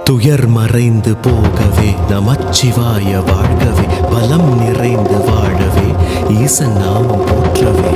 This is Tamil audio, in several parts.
துயர் மறைந்து போகவே நமச்சிவாய வாழ்கவே, பலம் நிறைந்து வாழவே ஈசன் நாமம் போற்றவே.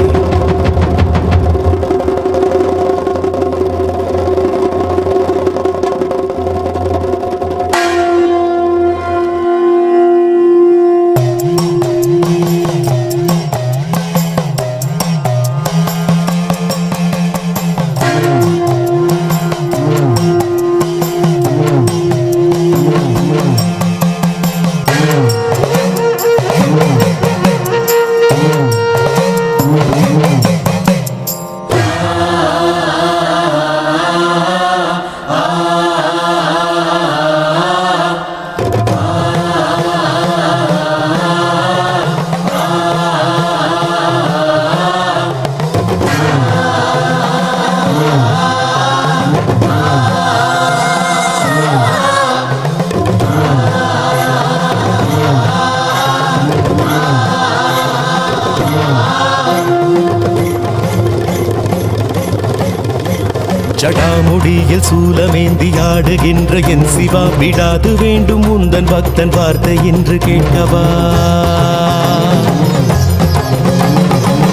ஜடாமுடியில் சூலமேந்தி ஆடுகின்ற என் சிவா, விடாது வேண்டும் உந்தன் பக்தன் வார்த்தை என்று கேட்கவா.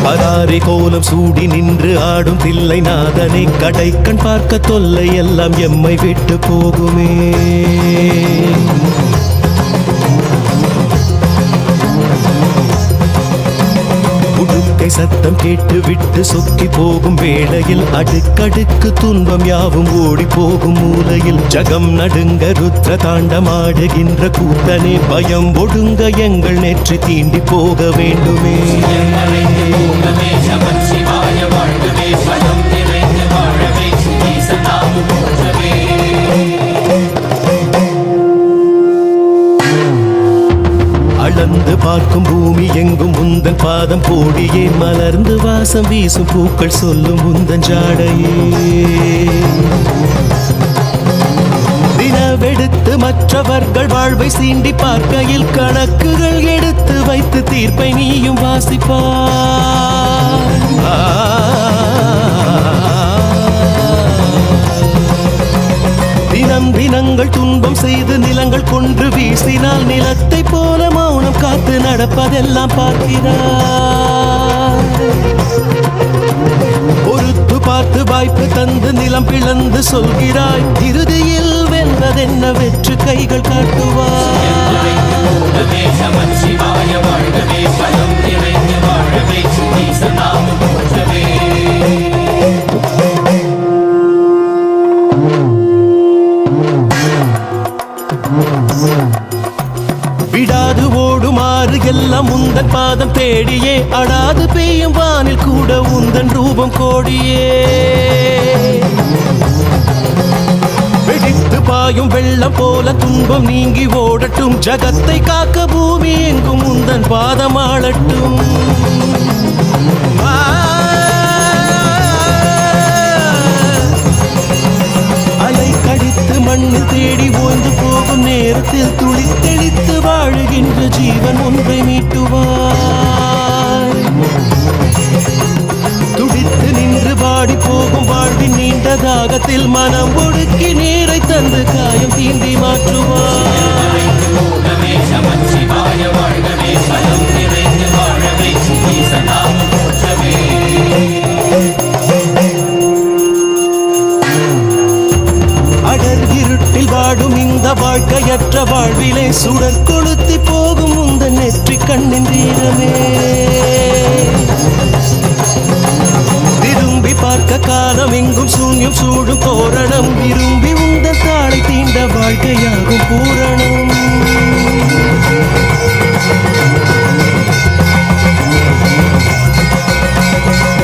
பராரி கோலம் சூடி நின்று ஆடும் தில்லை நாதனை கடை கண் பார்க்க தொல்லை எல்லாம் எம்மை விட்டு போகுமே. சத்தம் கேட்டு விட்டு சொக்கி போகும் வேளையில் அடுக்கடுக்கு துன்பம் யாவும் ஓடி போகும் மூலையில் ஜகம் நடுங்க ருத்ர தாண்டமாடுகின்ற கூத்தனே, பயம் ஒடுங்க எங்கள் நெற்றி தீண்டி போக வேண்டுமே. அளந்து பார்க்கும் பூமி எங்கும் உந்தன் பாதம் கோடியே, மலர்ந்து வாசம் வீசும் பூக்கள் சொல்லும் உந்தன் ஜாடையே. தினவெடுத்து மற்றவர்கள் வாழ்வை சீண்டி பார்க்கையில் கணக்குகள் எடுத்து வைத்து தீர்ப்பை நீயும் வாசிப்பார். தினம் தினங்கள் துன்பம் செய்து நிலங்கள் கொன்று வீசினால் நிலத்தை போல மௌனம் காத்து நடப்பதெல்லாம் பார்க்கிறார். பொறுத்து பார்த்து வாய்ப்பு தந்து நிலம் பிளந்து சொல்கிறாய், இறுதியில் வென்றதென்ன வெற்று கைகள் காட்டுவார். விடாது ஓடுமாறு எல்லாம் உந்தன் பாதம் தேடியே, அடாது பெய்யும் வானில் கூட உந்தன் ரூபம் கோடியே. வெடித்து பாயும் வெள்ளம் போல துன்பம் நீங்கி ஓடட்டும், ஜகத்தை காக்க பூமி எங்கும் உந்தன் பாதம் ஆளட்டும். அலை கடித்து மண்ணில் தேடி ஓய்ந்து போகும் நேரத்தில் துளி தெளித்து வாழுகின்ற ஜீவன் ஒன்றை மீட்டுவார். துடித்து நின்று வாடி போகும் வாழ்வின் நீண்ட தாகத்தில் மனம் ஒடுக்கி நீரை தந்து காயம் தீண்டி மாற்றுவார். அடர் இருட்டில் வாடும் இந்த வாழ்க்கையற்ற வாழ்விலே சுடர் கொளுத்தி போகும் உந்தன் நெற்றி கண்ணின் தீரமே. திரும்பி பார்க்க காலம் எங்கும் சூன்யம் சூடும் தோரணம், விரும்பி உந்தன் தாளை தீண்ட வாழ்க்கையாகும் பூரணம்.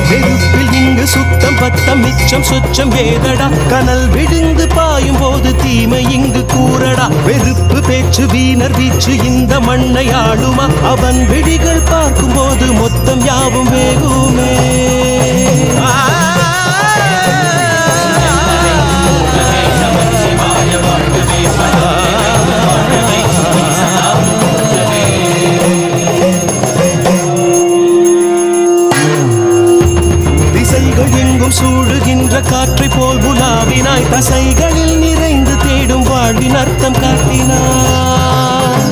வெறுப்பில் இங்கு சுத்தம் பத்தம் மிச்சம் சொச்சம் வேதடா, கனல் விழுந்து பாயும் போது தீமை இங்கு கூறடா. வெறுப்பு பேச்சு வீணர் வீச்சு இந்த மண்ணை ஆளுமா, அவன் விழிகள் பார்க்கும் போது மொத்தம் யாவும் வேகுமே. திசைகள் எங்கும் சூழுகின்ற காற்றை போல் புலாவினாய், தசைகளில் நிறைந்து நின்றிடும் வாழ்வின் அர்த்தம் காட்டினார்.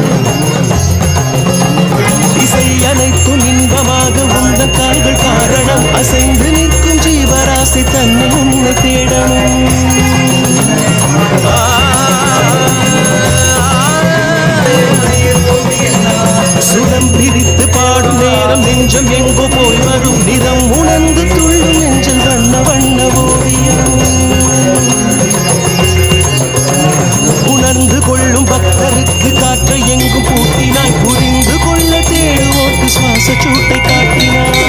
இசை அனைத்தும் இன்பமாக உந்தன் கால்கள் காரணம். அசைந்து நிற்கும் ஜீவராசி தன்னை உன்னை தேடணும். சுரம் பிரித்து பாடும் நேரம் நெஞ்சம் எங்கோ போய் வரும். நிறம் உணர்ந்து துள்ளும் நெஞ்சல் வண்ண வண்ண ஓவியம். உணர்ந்து கொள்ளும் பக்தருக்கு காற்றை எங்கும் பூட்டினாய். புரிந்து கொள்ள தேடுவோர்க்கு சுவாச சூட்டை காட்டினாய்.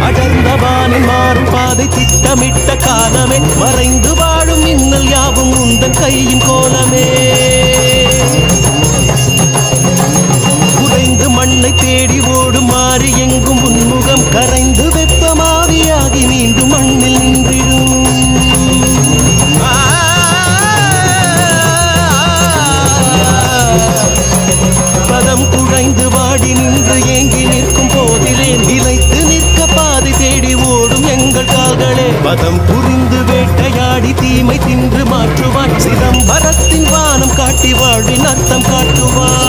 அடர்ந்த வானில் மாறும் பாதை திட்டமிட்ட காலமே. மறைந்து வாழும் மின்னல் யாவும் உந்தன் கையின் கோலமே. உடைந்து மண்ணை தேடி ஓடும் மாறி எங்கும் உன்முகம். கரைந்து வெப்பமாவியாகி மீண்டும் மண்ணில் நின்றிடும். பதம் குழைந்து வாடி நின்று ஏங்கி நிற்கும் போதிலே நிலைத்து நிற்க பாதை தேடி ஓடும் எங்கள் கால்களே. பதம் புரிந்து வேட்டையாடி தீமை தின்று மாற்றுவாய். சிதம்பரத்தின் வானம் காட்டி வாழ்வின் அர்த்தம் காட்டுவாய்.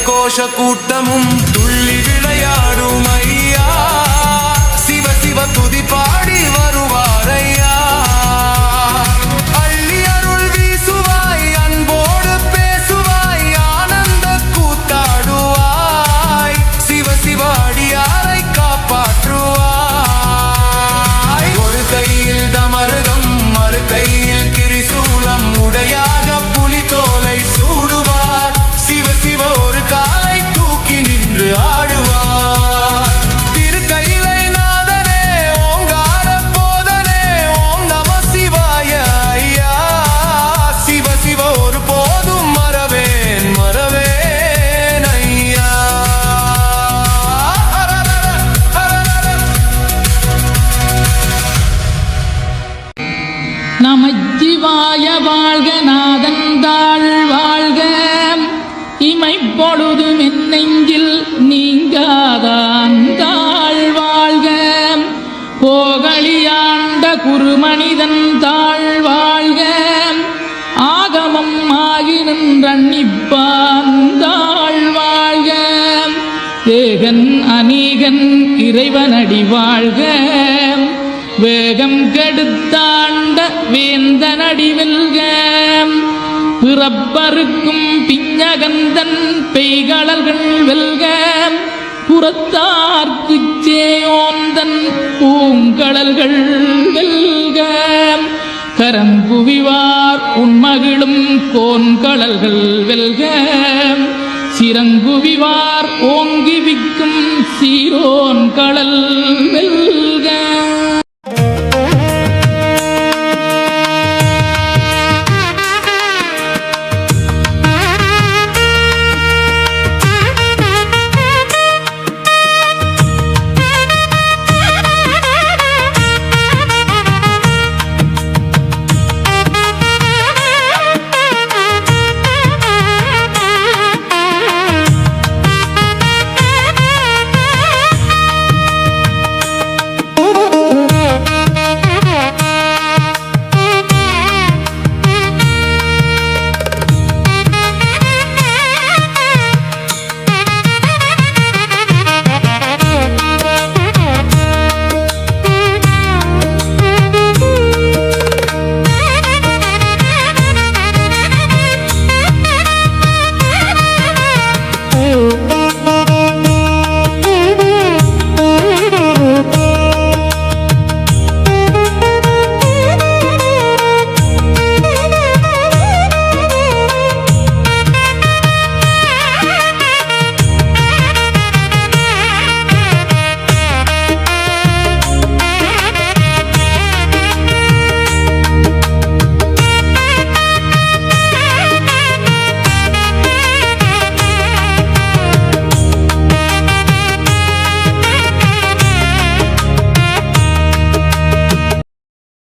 கோஷ கூட்டமும் துள்ளி விளைய விளையாடும் ஐயா சிவ சிவ துதி பாடி வருவாரையா அள்ளி அருள் வீசுவாய் அன்போடு பேசுவாய் ஆனந்த கூத்தாடுவாய் சிவ சிவ அடியாரை காப்பாற்றுவாய் ஒரு கையில் தமருகம் மறு கையில் கிரிசூலம் உடையாக புலி தோலை சூடுவார் சிவ சிவ ஒரு காலை தூக்கி நின்று ஆடுவார் திருக்கையிலை நாதனே ஓங்கார போதனே ஓம் நம சிவாய ஐயா சிவ சிவ ஒரு போதும் மறவேன் மறவேன் ஐயா நமச்சிவாய வாழ்க நாதந்தாள் வாழ்க இமைப்பொழுதும் என் நெஞ்சில் நீங்காதாந்தாள் வாழ்க போகலியாண்ட குருமனிதன் தாழ் வாழ்க ஆகமம் ஆகி நின்றன்னிப்பாந்தாள் வாழ்க ஏகன் அநீகன் இறைவனடி வாழ்க வேகம் கெடுத்தாண்ட வேந்தனடி வெல்க பிறப்பருக்கும் பிஞ்சகந்தன் பெய்களர்கள் வெல்க புறத்தார்க்குச் சேயோந்தன் பூங்கடல்கள் வெல்க கரங்குவிவார் உண்மகிழும் கோன்கடல்கள் வெல்க சிறங்குவிவார் ஓங்கி விக்கும் சீரோன் கடல்